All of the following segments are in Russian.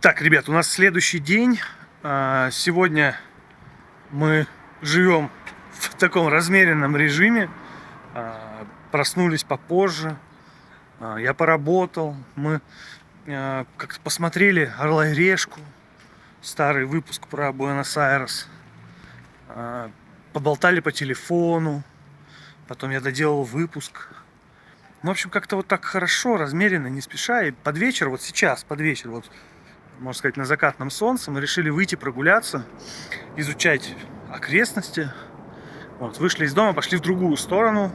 Так, ребят, у нас следующий день. Сегодня мы живем в таком размеренном режиме. Проснулись попозже. Я поработал. Мы как-то посмотрели «Орла и решку», старый выпуск про Буэнос-Айрес. Поболтали по телефону. Потом я доделал выпуск. Ну, в общем, как-то вот так хорошо, размеренно, не спеша. И под вечер, вот сейчас, под вечер, вот, можно сказать, на закатном солнце, мы решили выйти прогуляться, изучать окрестности. Вот, вышли из дома, пошли в другую сторону.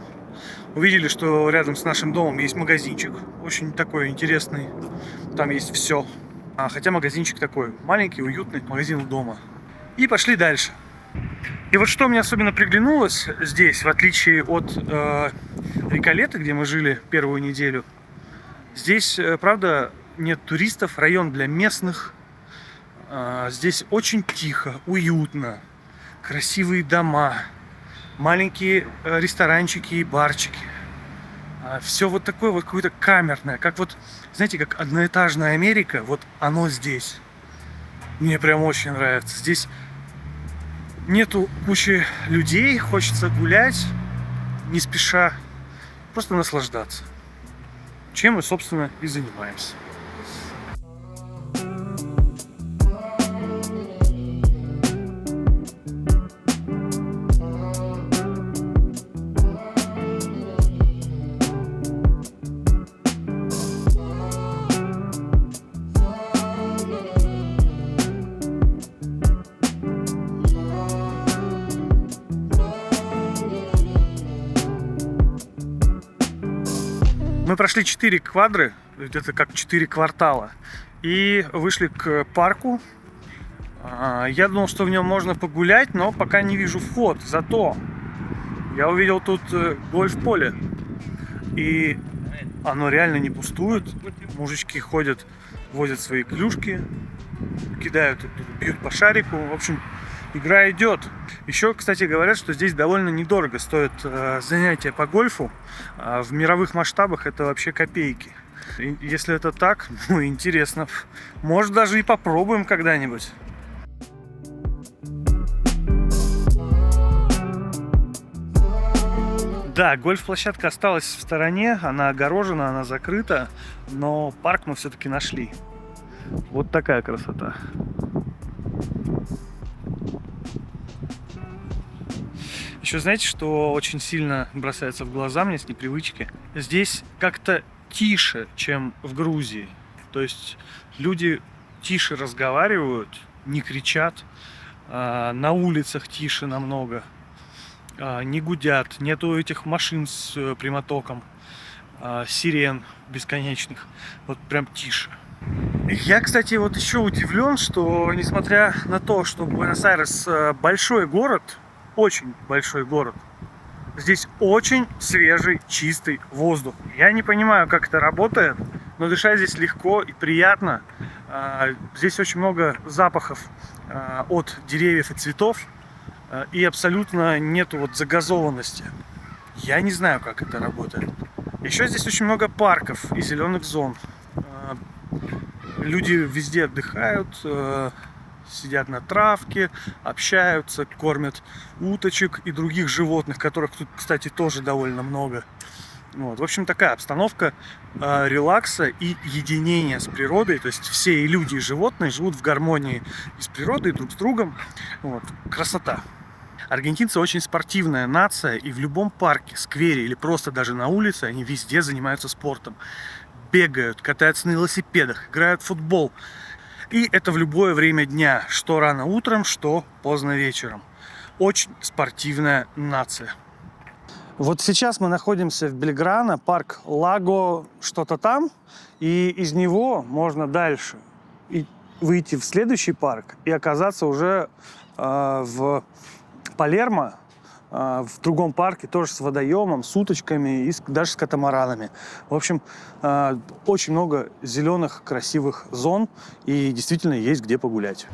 Увидели, что рядом с нашим домом есть магазинчик, очень такой интересный. Там есть все. Хотя магазинчик такой маленький, уютный, магазин у дома. И пошли дальше. И вот что мне особенно приглянулось здесь, в отличие от Реколета, где мы жили первую неделю, здесь, правда, нет туристов, район для местных. Здесь очень тихо, уютно, красивые дома, маленькие ресторанчики и барчики. Все вот такое вот какое-то камерное, как вот, знаете, как одноэтажная Америка, вот оно здесь. Мне прям очень нравится. Здесь нету кучи людей, хочется гулять, не спеша, просто наслаждаться. Чем мы, собственно, и занимаемся. Мы прошли 4 квадры, это как 4 квартала, и вышли к парку. Я думал, что в нем можно погулять, но пока не вижу вход. Зато я увидел тут гольф-поле, и оно реально не пустует. Мужички ходят, возят свои клюшки, кидают, бьют по шарику. В общем, игра идет. Еще, кстати, говорят, что здесь довольно недорого стоит занятие по гольфу. В мировых масштабах это вообще копейки. И если это так, ну интересно. Может, даже и попробуем когда-нибудь. Да, гольф-площадка осталась в стороне. Она огорожена, она закрыта. Но парк мы все-таки нашли. Вот такая красота. Еще знаете, что очень сильно бросается в глаза мне с непривычки? Здесь как-то тише, чем в Грузии. То есть люди тише разговаривают, не кричат. На улицах тише намного. Не гудят, нету этих машин с прямотоком, сирен бесконечных. Вот прям тише. Я, кстати, вот еще удивлен, что несмотря на то, что Буэнос-Айрес большой город, очень большой город, здесь очень свежий, чистый воздух. Я не понимаю, как это работает, но дышать здесь легко и приятно. Здесь очень много запахов от деревьев и цветов, и абсолютно нету вот загазованности. Я не знаю, как это работает. Еще здесь очень много парков и зеленых зон. Люди везде отдыхают, сидят на травке, общаются, кормят уточек и других животных, которых тут, кстати, тоже довольно много. Вот. В общем, такая обстановка релакса и единения с природой. То есть все и люди, и животные живут в гармонии и с природой, и друг с другом. Вот. Красота. Аргентинцы очень спортивная нация, и в любом парке, сквере или просто даже на улице они везде занимаются спортом. Бегают, катаются на велосипедах, играют в футбол. И это в любое время дня, что рано утром, что поздно вечером. Очень спортивная нация. Вот сейчас мы находимся в Бельграно, парк Лаго что-то там, и из него можно дальше выйти в следующий парк и оказаться уже в Палермо, в другом парке, тоже с водоемом, с уточками и даже с катамаранами. В общем, очень много зеленых красивых зон, и действительно есть где погулять.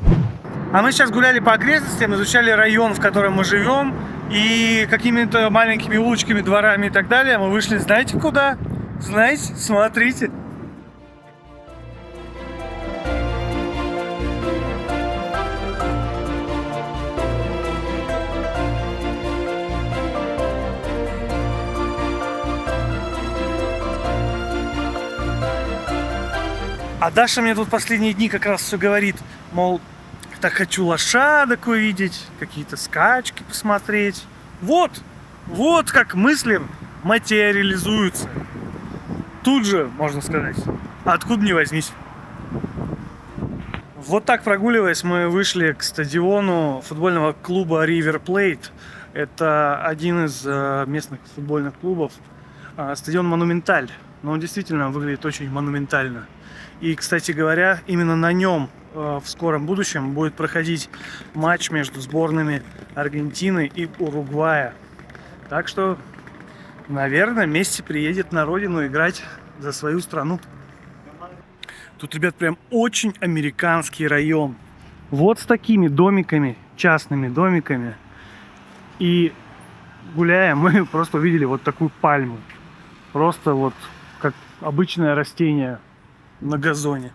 А мы сейчас гуляли по окрестностям, изучали район, в котором мы живем, и какими-то маленькими улочками, дворами и так далее мы вышли, знаете куда? Знаете? Смотрите. А Даша мне тут последние дни как раз все говорит, мол, так хочу лошадок увидеть, какие-то скачки посмотреть. Вот как мысли материализуются. Тут же, можно сказать, откуда ни возьмись. Вот так прогуливаясь, мы вышли к стадиону футбольного клуба River Plate. Это один из местных футбольных клубов. Стадион Монументаль. Но он действительно выглядит очень монументально. И, кстати говоря, именно на нем в скором будущем будет проходить матч между сборными Аргентины и Уругвая. Так что, наверное, Месси приедет на родину играть за свою страну. Тут, ребят, прям очень американский район. Вот с такими домиками, частными домиками. И гуляя, мы просто увидели вот такую пальму. Просто вот как обычное растение на газоне.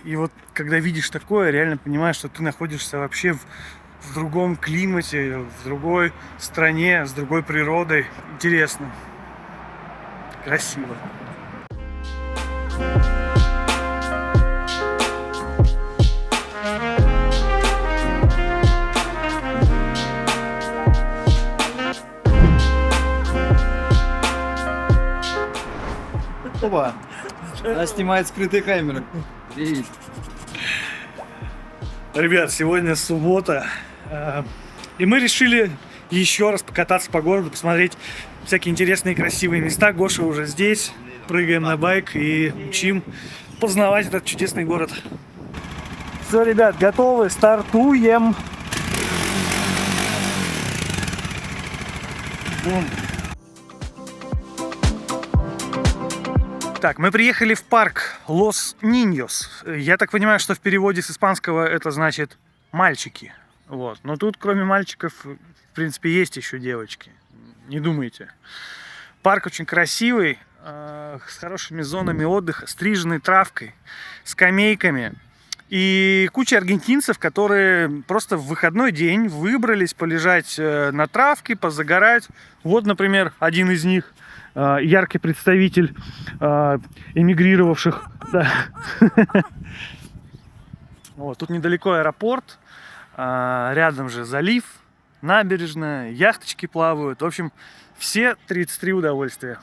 И вот когда видишь такое, реально понимаешь, что ты находишься вообще в другом климате, в другой стране, с другой природой. Интересно. Красиво. Опа! Она снимает скрытые камеры. Ребят, сегодня суббота. И мы решили еще раз покататься по городу, посмотреть всякие интересные красивые места. Гоша уже здесь. Прыгаем на байк и учим познавать этот чудесный город. Все, ребят, готовы? Стартуем! Бум. Так, мы приехали в парк Лос Ниньос. Я так понимаю, что в переводе с испанского это значит «мальчики». Вот. Но тут, кроме мальчиков, в принципе, есть еще девочки. Не думайте. Парк очень красивый, с хорошими зонами отдыха, стриженной травкой, скамейками. И куча аргентинцев, которые просто в выходной день выбрались полежать на травке, позагорать. Вот, например, один из них. Яркий представитель эмигрировавших. Да. Вот, тут недалеко аэропорт, рядом же залив, набережная, яхточки плавают. В общем, все 33 удовольствия.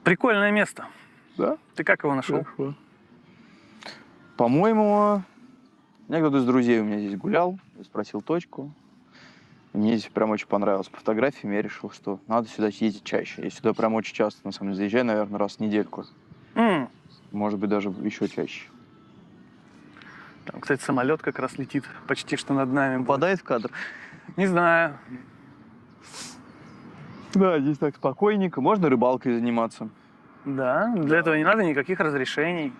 Прикольное место. Да? Ты как его нашел? Хорошо. По-моему, кто-то из друзей у меня здесь гулял, спросил точку. И мне здесь прям очень понравилось. По фотографиям я решил, что надо сюда ездить чаще. Я сюда прям очень часто, на самом деле, заезжаю, наверное, раз в недельку. Может быть, даже еще чаще. Там, кстати, самолет как раз летит почти что над нами. Попадает в кадр? Не знаю. Да, здесь так спокойненько. Можно рыбалкой заниматься. Да, для этого не надо никаких разрешений.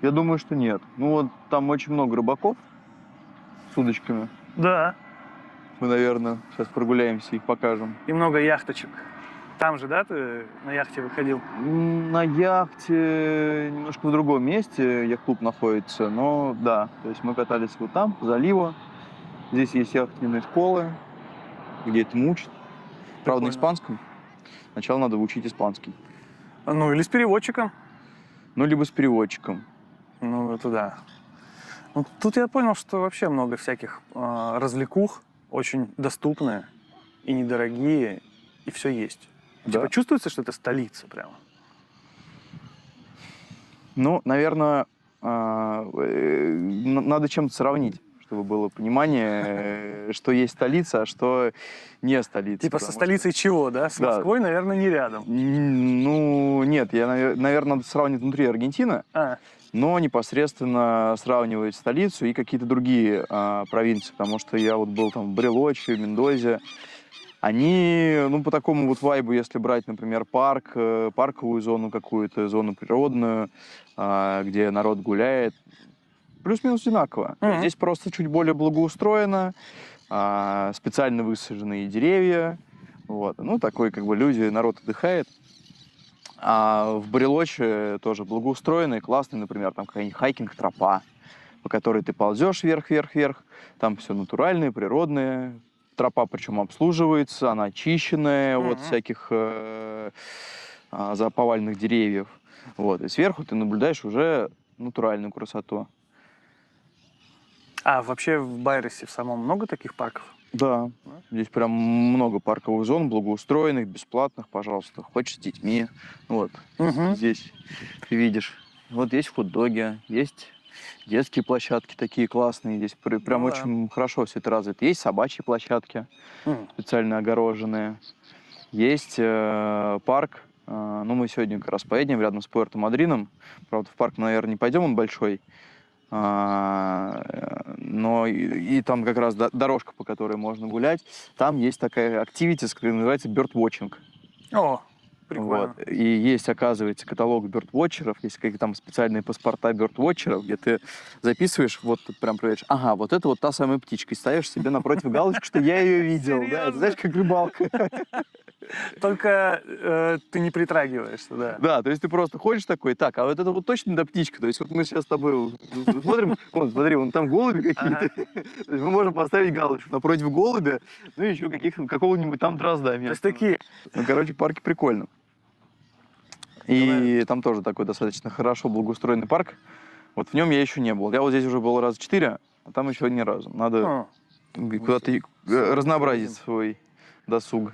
Я думаю, что нет. Ну вот там очень много рыбаков с удочками. Да. Мы, наверное, сейчас прогуляемся, их покажем. И много яхточек. Там же, да, ты на яхте выходил? На яхте немножко в другом месте яхт-клуб находится, но да. То есть мы катались вот там, по заливу. Здесь есть яхтенные школы, где этому учат. Правда, на испанском. Сначала надо учить испанский. Ну, или с переводчиком. Ну, либо с переводчиком. Ну, это да. Ну, тут я понял, что вообще много всяких развлекух, очень доступные и недорогие, и все есть. Да. Типа чувствуется, что это столица прямо? Ну, наверное, надо чем-то сравнить, чтобы было понимание, что есть столица, а что не столица. Типа со столицей чего, да? С Москвой, наверное, не рядом. Ну, нет, наверное, надо сравнивать внутри Аргентины. Но непосредственно сравнивать столицу и какие-то другие провинции, потому что я вот был там в Барелоче, в Мендозе. Они, ну, по такому вот вайбу, если брать, например, парковую зону какую-то, зону природную, где народ гуляет, плюс-минус одинаково. Здесь просто чуть более благоустроено, специально высаженные деревья, вот. Ну, такой, как бы, люди, народ отдыхает. А в Барелоче тоже благоустроенный, классный, например, там какая-нибудь хайкинг-тропа, по которой ты ползешь вверх-вверх-вверх. Там все натуральное, природное. Тропа причем обслуживается, она очищенная от всяких поваленных деревьев. Вот, и сверху ты наблюдаешь уже натуральную красоту. А вообще в Байресе в самом много таких парков? Да, здесь прям много парковых зон, благоустроенных, бесплатных, пожалуйста. Хочешь с детьми, вот, здесь ты видишь. Вот есть хот-доги, есть детские площадки такие классные, здесь прям Ну да. очень хорошо все это развито. Есть собачьи площадки, специально огороженные. Есть парк, ну мы сегодня как раз поедем рядом с Пуэрто-Мадрином. Правда, в парк, наверное, не пойдем, он большой. Но и там как раз дорожка, по которой можно гулять. Там есть такая активити, которая называется birdwatching. О, прикольно. Вот. И есть, оказывается, каталог birdwatcherов, есть какие-то там специальные паспорта birdwatcherов, где ты записываешь, вот тут прям проверяешь, ага, вот это вот та самая птичка, и ставишь себе напротив галочку, что я ее видел. Да, это, знаешь, как рыбалка. Только ты не притрагиваешься, да. Да, то есть ты просто ходишь такой, так, а вот это вот точно да птичка. То есть вот мы сейчас с тобой смотрим, вот смотри, вон там голуби какие-то. То есть мы можем поставить галочку напротив голубя, ну и еще какого-нибудь там дрозда. То есть такие... Ну, короче, парки прикольно. И там тоже такой достаточно хорошо благоустроенный парк. Вот в нем я еще не был. Я вот здесь уже был раза 4, а там еще ни разу. Надо куда-то разнообразить свой досуг.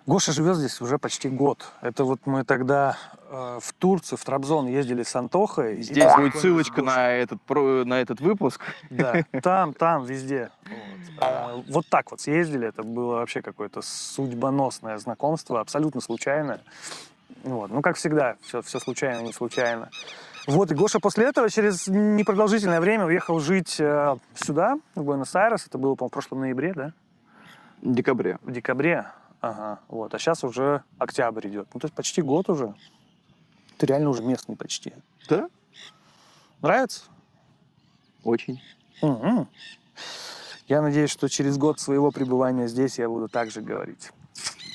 Гоша живет здесь уже почти год. Это вот мы тогда в Турцию, в Трабзон ездили с Антохой. Здесь будет ссылочка на этот выпуск. Да, там, везде. Вот так вот съездили. Это было вообще какое-то судьбоносное знакомство, абсолютно случайное. Вот. Ну, как всегда, все случайно, не случайно. Вот, и Гоша после этого через непродолжительное время уехал жить сюда, в Буэнос-Айрес. Это было, по-моему, в прошлом ноябре, да? В декабре. В декабре. Ага, вот. А сейчас уже октябрь идет. Ну, то есть почти год уже. Ты реально уже местный почти. Да? Нравится? Очень. Угу. Я надеюсь, что через год своего пребывания здесь я буду так же говорить.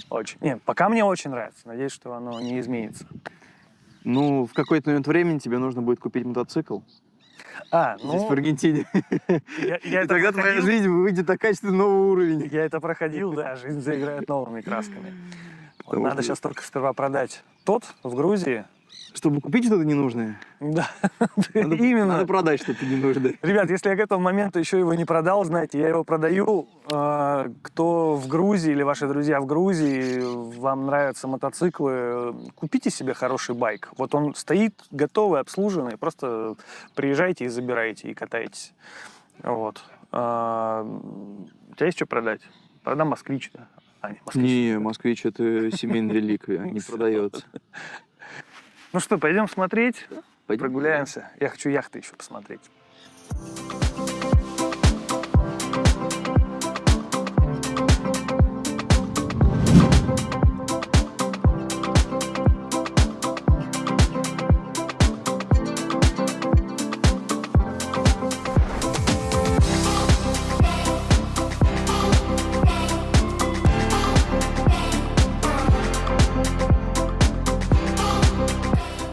Очень. Нет, пока мне очень нравится. Надеюсь, что оно не изменится. Ну, в какой-то момент времени тебе нужно будет купить мотоцикл. Здесь, в Аргентине. И тогда твоя жизнь выйдет на качественно новый уровень. Я это проходил, да, жизнь заиграет новыми красками. Вот, надо сейчас только сперва продать тот в Грузии. Чтобы купить что-то ненужное? Да, именно. Надо продать что-то ненужное. Ребят, если я к этому моменту еще его не продал, знаете, я его продаю. Кто в Грузии или ваши друзья в Грузии, вам нравятся мотоциклы, купите себе хороший байк. Вот он стоит готовый, обслуженный, просто приезжайте и забирайте, и катайтесь. Вот. У тебя есть что продать? Продам «Москвич», да? Не, «Москвич» — это семейная реликвия, не продается. Ну что, пойдем смотреть? Пойдем. Прогуляемся. Я хочу яхты еще посмотреть.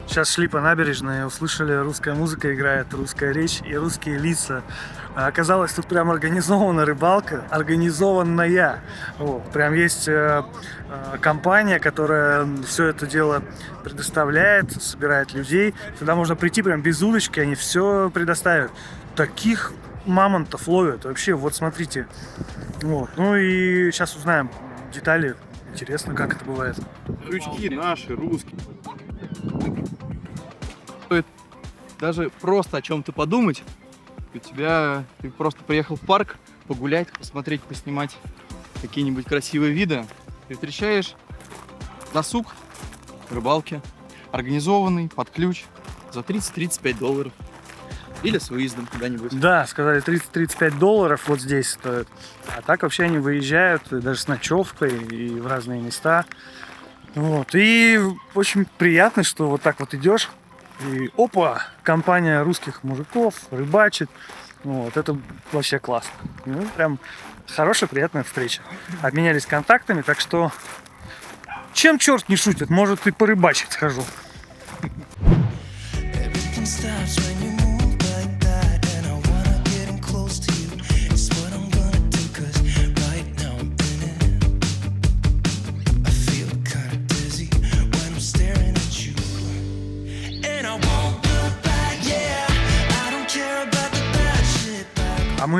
Сейчас шли по набережной, услышали, русская музыка играет, русская речь и русские лица. А оказалось, тут прям организована рыбалка, организованная. Вот. Прям есть компания, которая все это дело предоставляет, собирает людей. Сюда можно прийти прям без удочки, они все предоставят. Таких мамонтов ловят вообще, вот смотрите. Вот. Ну и сейчас узнаем детали. Интересно, как это бывает. Крючки наши, русские. Стоит даже просто о чем-то подумать. Ты просто приехал в парк погулять, посмотреть, поснимать какие-нибудь красивые виды. Ты встречаешь досуг, рыбалки, организованный, под ключ, за $30-35. Или с выездом куда-нибудь. Да, сказали $30-35 вот здесь стоит. А так вообще они выезжают даже с ночевкой и в разные места. Вот. И очень приятно, что вот так вот идешь, и опа, компания русских мужиков рыбачит. Вот, это вообще классно. Ну, прям хорошая, приятная встреча. Обменялись контактами, так что чем черт не шутит, может и порыбачить схожу.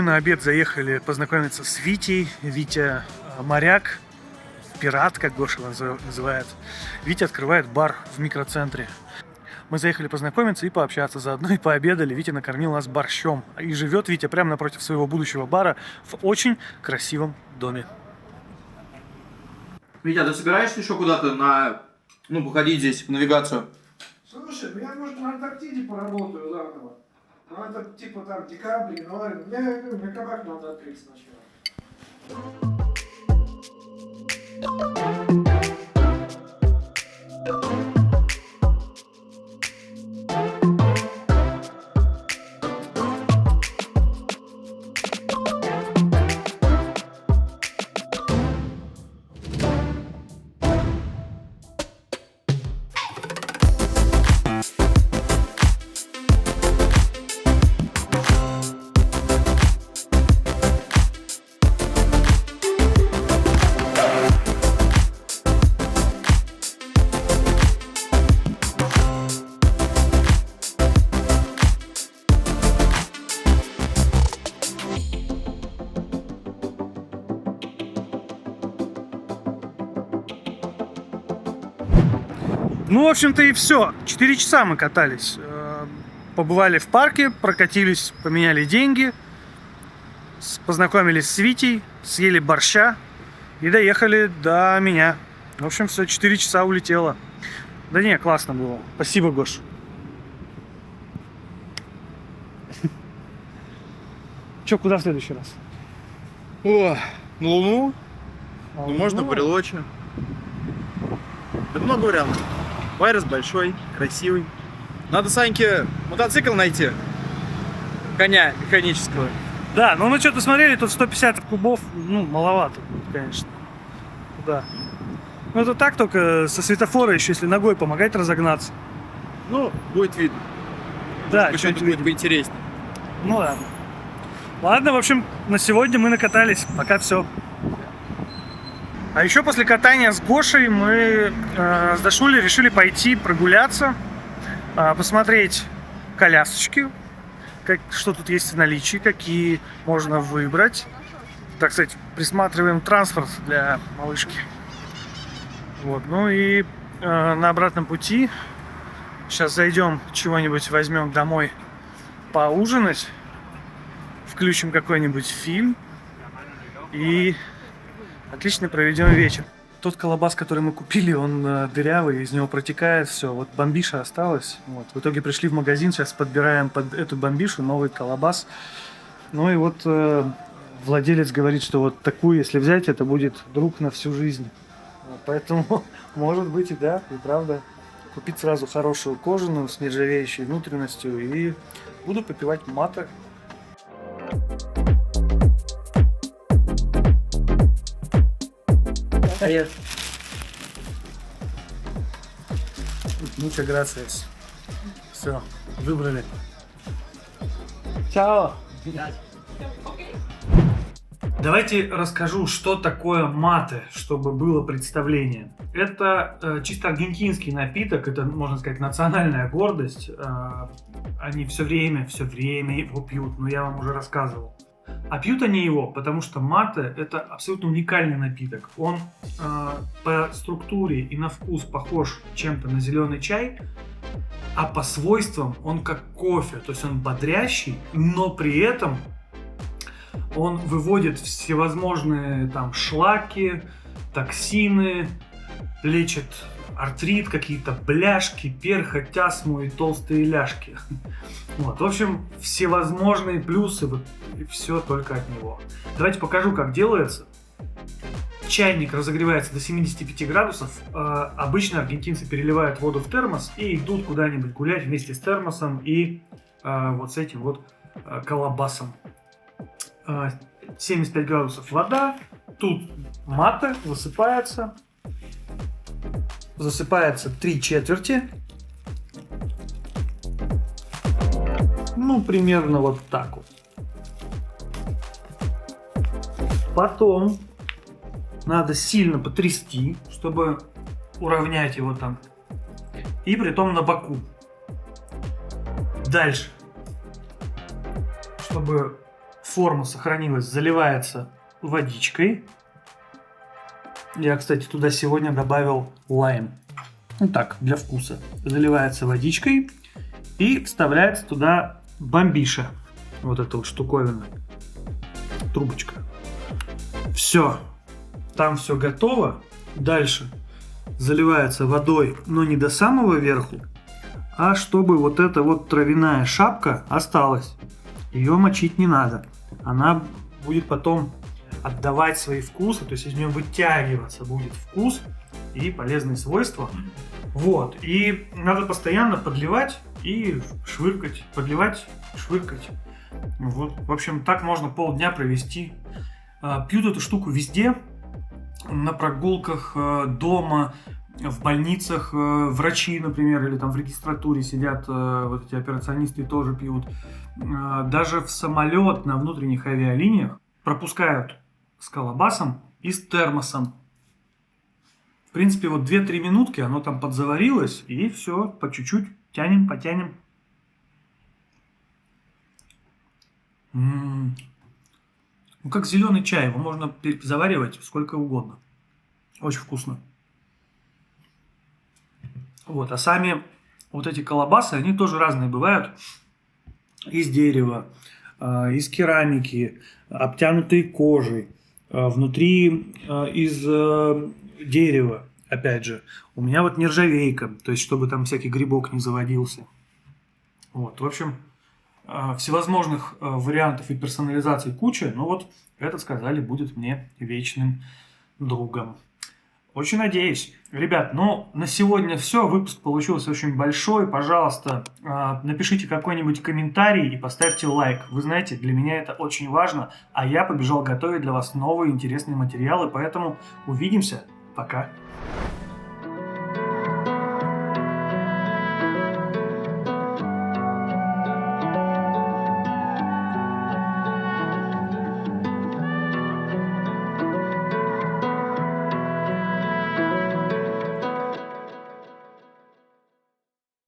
мы на обед заехали познакомиться с Витей. Витя моряк, пират, как Гоша его называет. Витя открывает бар в микроцентре. Мы заехали познакомиться и пообщаться, заодно и пообедали. Витя накормил нас борщом. И живет Витя прямо напротив своего будущего бара в очень красивом доме. Витя, а ты собираешься еще куда-то походить здесь в навигацию? Слушай, я, может, на Антарктиде поработаю заново. Ну, это типа там декабрь, январь. Мне кабак надо открыть сначала. Ну, в общем-то, и все. 4 часа мы катались. Побывали в парке, прокатились, поменяли деньги, познакомились с Витей, съели борща и доехали до меня. В общем, все, 4 часа улетело. Да не, классно было. Спасибо, Гош. Че, куда в следующий раз? О, на Луну? Ну, можно в Барелочи. Да много вариантов. Байрес большой, красивый. Надо Саньке мотоцикл найти. Коня механического. Да, ну мы что-то смотрели, тут 150 кубов, ну, маловато будет, конечно. Да. Ну это так только со светофора еще, если ногой помогать разогнаться. Ну, будет видно. Да, Что-то будет поинтереснее. Ну ладно. Ладно, в общем, на сегодня мы накатались. Пока все. А еще после катания с Гошей мы с Дашулей решили пойти прогуляться, посмотреть колясочки, что тут есть в наличии, какие можно выбрать. Так сказать, присматриваем транспорт для малышки. Вот, ну и на обратном пути сейчас зайдем, чего-нибудь возьмем домой поужинать, включим какой-нибудь фильм и отлично проведем вечер. Тот колобас, который мы купили, он дырявый, из него протекает все. Вот бомбиша осталась. Вот. В итоге пришли в магазин, сейчас подбираем под эту бомбишу новый колобас. Ну и вот владелец говорит, что вот такую, если взять, это будет друг на всю жизнь. Вот, поэтому, может быть, и да, и правда. Купить сразу хорошую кожаную с нержавеющей внутренностью и буду попивать мате. Muchas gracias. Все, выбрали. Чао. Давайте расскажу, что такое мате, чтобы было представление. Это чисто аргентинский напиток, это, можно сказать, национальная гордость. Они все время его пьют, но я вам уже рассказывал. А пьют они его, потому что мате – это абсолютно уникальный напиток. Он по структуре и на вкус похож чем-то на зеленый чай, а по свойствам он как кофе. То есть он бодрящий, но при этом он выводит всевозможные там шлаки, токсины, лечит артрит, какие-то бляшки, перхоть, астму и толстые ляжки. Вот. В общем, всевозможные плюсы, вот, и все только от него. Давайте покажу, как делается. Чайник разогревается до 75 градусов. Обычно аргентинцы переливают воду в термос и идут куда-нибудь гулять вместе с термосом и вот с этим вот колобасом. 75 градусов вода. Тут мате высыпается. Засыпается 3/4. Ну, примерно вот так вот. Потом надо сильно потрясти, чтобы уравнять его там. И притом на боку. Дальше. Чтобы форма сохранилась, заливается водичкой. Я, кстати, туда сегодня добавил лайм. Ну так, для вкуса. Заливается водичкой и вставляется туда бомбиша. Вот эта вот штуковина. Трубочка. Все. Там все готово. Дальше заливается водой, но не до самого верху, а чтобы вот эта вот травяная шапка осталась. Ее мочить не надо. Она будет потом отдавать свои вкусы, то есть из нее вытягиваться будет вкус и полезные свойства. Вот. И надо постоянно подливать и швыркать. Подливать, швыркать. Вот. В общем, так можно полдня провести. Пьют эту штуку везде. На прогулках, дома, в больницах. Врачи, например, или там в регистратуре сидят вот эти операционисты, тоже пьют. Даже в самолет на внутренних авиалиниях пропускают с колбасом и с термосом. В принципе, вот 2-3 минутки оно там подзаварилось, и все, по чуть-чуть тянем, потянем. Ну, как зеленый чай, его можно заваривать сколько угодно. Очень вкусно. Вот, а сами вот эти колбасы, они тоже разные бывают. Из дерева, из керамики, обтянутые кожей. Внутри из дерева, опять же. У меня вот нержавейка, то есть чтобы там всякий грибок не заводился. Вот, в общем, всевозможных вариантов и персонализаций куча, но вот этот, сказали, будет мне вечным другом. Очень надеюсь. Ребят, ну на сегодня все. Выпуск получился очень большой. Пожалуйста, напишите какой-нибудь комментарий и поставьте лайк. Вы знаете, для меня это очень важно. А я побежал готовить для вас новые интересные материалы. Поэтому увидимся. Пока.